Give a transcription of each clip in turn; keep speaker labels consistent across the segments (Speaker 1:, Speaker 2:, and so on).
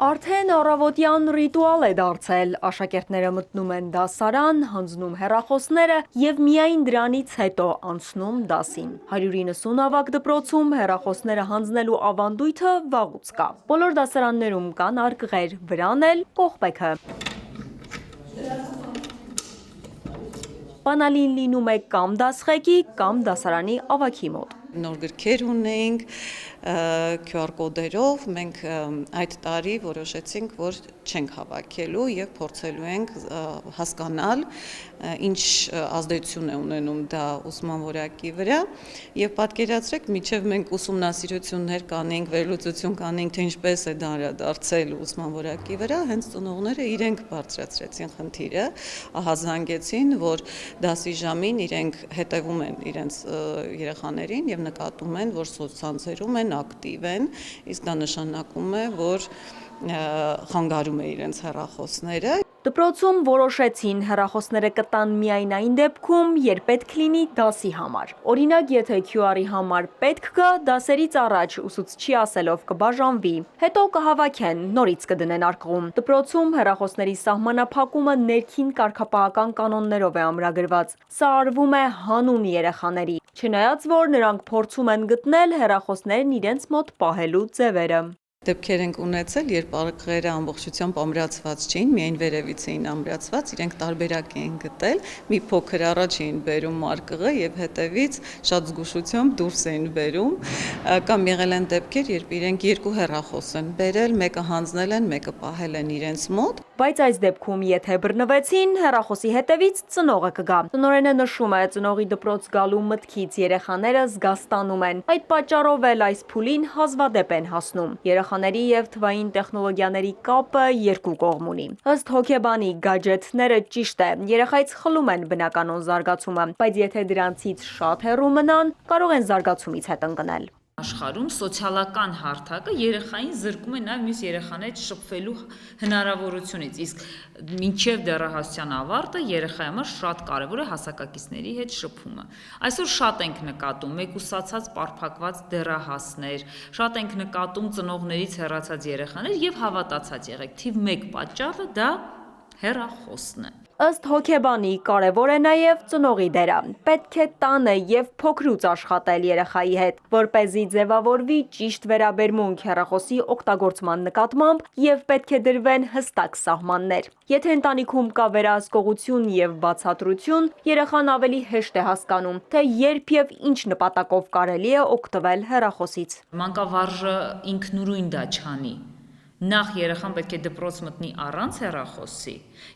Speaker 1: Արդեն առավոտյան ռիտուալ է դարձել, աշակերտները մտնում են դասարան, հանձնում հեռախոսները և միայն դրանից հետո անցնում դասին։ 190 ավագ դպրոցում հեռախոսները հանձնելու ավանդույթը վաղուց կա։ Բոլոր դասարաններում կան արկղեր, վրան էլ կողպեքը։ Բանալին լինում է կամ դասղեկի, կամ դասարանի ավագի մոտ։
Speaker 2: Նոր գրքեր ունեինք QR կոդերով, մենք այդ տարի որոշեցինք, որ չենք հավաքելու եւ փորձելու ենք հասկանալ ինչ ազդեցություն է ունենում դա ուսման որակի վրա եւ պատկերացրեք, միջև մենք ուսումնասիրություններ կանենք, վերլուծություն կանենք, թե ինչպես է դա դարձել ուսման որակի վրա, հենց ծնողները իրենք բարձրացրեցին խնդիրը, ահազանգեցին, որ դասի ժամին իրենք հետևում են իրենց երեխաներին եւ նկատում են, որ սոցցանցերում են, ակտիվ են, իսկ դա նշանակում է, որ խանգարում է իրենց հեռախոսները։
Speaker 1: Դպրոցում որոշեցին հեռախոսները կտան միայն այն դեպքում, երբ պետք լինի դասի համար։ Օրինակ, եթե QR-ի համար պետք գա, դասերից առաջ ուսուցչի ասելով կբաժանվի, հետո կհավաքեն, նորից կդնեն արկղում։ Դպրոցում հեռախոսների սահմանափակումը ներքին կարգապահական կանոններով է ամրագրված։ Սա արվում է հանուն երեխաների, չնայած որ նրանք փորձում են գտնել հեռախոսներն իրենց մոտ պահելու ձևերը։
Speaker 2: Դեպքեր ենք ունեցել, երբ արկղերը ամբողջությամբ ամրացված չէին, միայն վերևից էին ամրացված, իրենք տարբերակ էին գտել, մի փոքր առաջ էին բերում արկղը եւ հետևից շատ զգուշությամբ դուրս էին բերում, կամ եղել են դեպքեր, երբ իրենք երկու հեռախոս են բերել, մեկը հանձնել են, մեկը պահել են իրենց մոտ։
Speaker 1: Բայց այս դեպքում, եթե բռնվեցին, հեռախոսի հետևից ծնողը կգա։ Տնօրենը նշում է, ծնողի դպրոց գալու մտքից երեխաները զգաստանում են։ Այդ պատճառով էլ այս փուլին հազվադեպ են հասնում։ Երեխաների և թվային տեխնոլոգիաների կապը երկու կողմ ունի։ Ըստ հոգեբանի, գաջեթները ճիշտ է, երեխայից խլում են բնականոն զարգացումը, բայց եթե դրանցից շատ հեռու մնան, կարող են զարգացումից հետ ընկնել։
Speaker 3: Աշխարհում սոցիալական հարթակը երեխային զրկում է նաև մյուս երեխաների հետ շփվելու հնարավորությունից, իսկ մինչև դեռահասության ավարտը երեխայի համար շատ կարևոր է հասակակիցների հետ շփումը։ Այսօր շատ ենք նկատում մեկուսացած պարփակված դեռահասներ, շատ ենք նկատում ծնողներից հեռացած երեխաներ եւ հավատացած եղեք, թիվ 1 պատճառը դա հեռախոսն է։
Speaker 1: Ըստ հոգեբանի, կարևոր է նաև ծնողի դերը։ Պետք է տանը և փոքրուց աշխատել երեխայի հետ, որպեսզի ձևավորվի ճիշտ վերաբերմունք հեռախոսի օգտագործման նկատմամբ և պետք է դրվեն հստակ սահմաններ։ Եթե ընտանիքում կա վերահսկողություն և բացատրություն, երեխան ավելի հեշտ է հասկանում, թե երբ և ինչ նպատակով կարելի է օգտվել հեռախոսից։
Speaker 3: Մանկավարժը ինքնուրույն դա չանի։ Նախ երեխան պետք է դպրոց մտնի առանց հեռախոսի,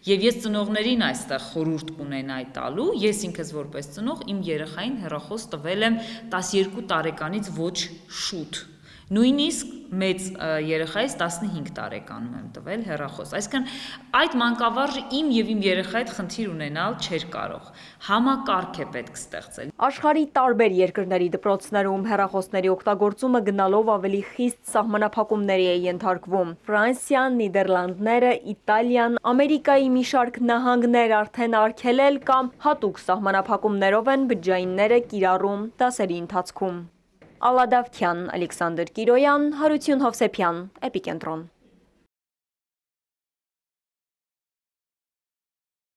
Speaker 3: եւ ես ծնողներին այստեղ խորհուրդ կունենայի տալու, ես ինքս որպես ծնող իմ երեխային հեռախոս տվել եմ 12 տարեկանից ոչ շուտ։ Նույնիսկ մեծ երեխայից 15 տարեկանում եմ տվել հեռախոս։ Այսինքն այդ մանկավարժը իմ եւ իմ երեխայի հետ խնդիր ունենալ չէր կարող։ Համակարգ է պետք ստեղծել։
Speaker 1: Աշխարհի տարբեր երկրների դպրոցներում հեռախոսների օգտագործումը գնալով ավելի խիստ սահմանափակումների է ենթարկվում։ Ֆրանսիան, Նիդերլանդները, Իտալիան, Ամերիկայի մի շարք նահանգներ արդեն արգելել կամ հատուկ սահմանափակումներով են բջջայինները կիրառում դասերի ընթացքում։ Ալադավթյան, Ալեքսանդր Կիրոյան, Հարություն Հովսեփյան, Էպիկենտրոն։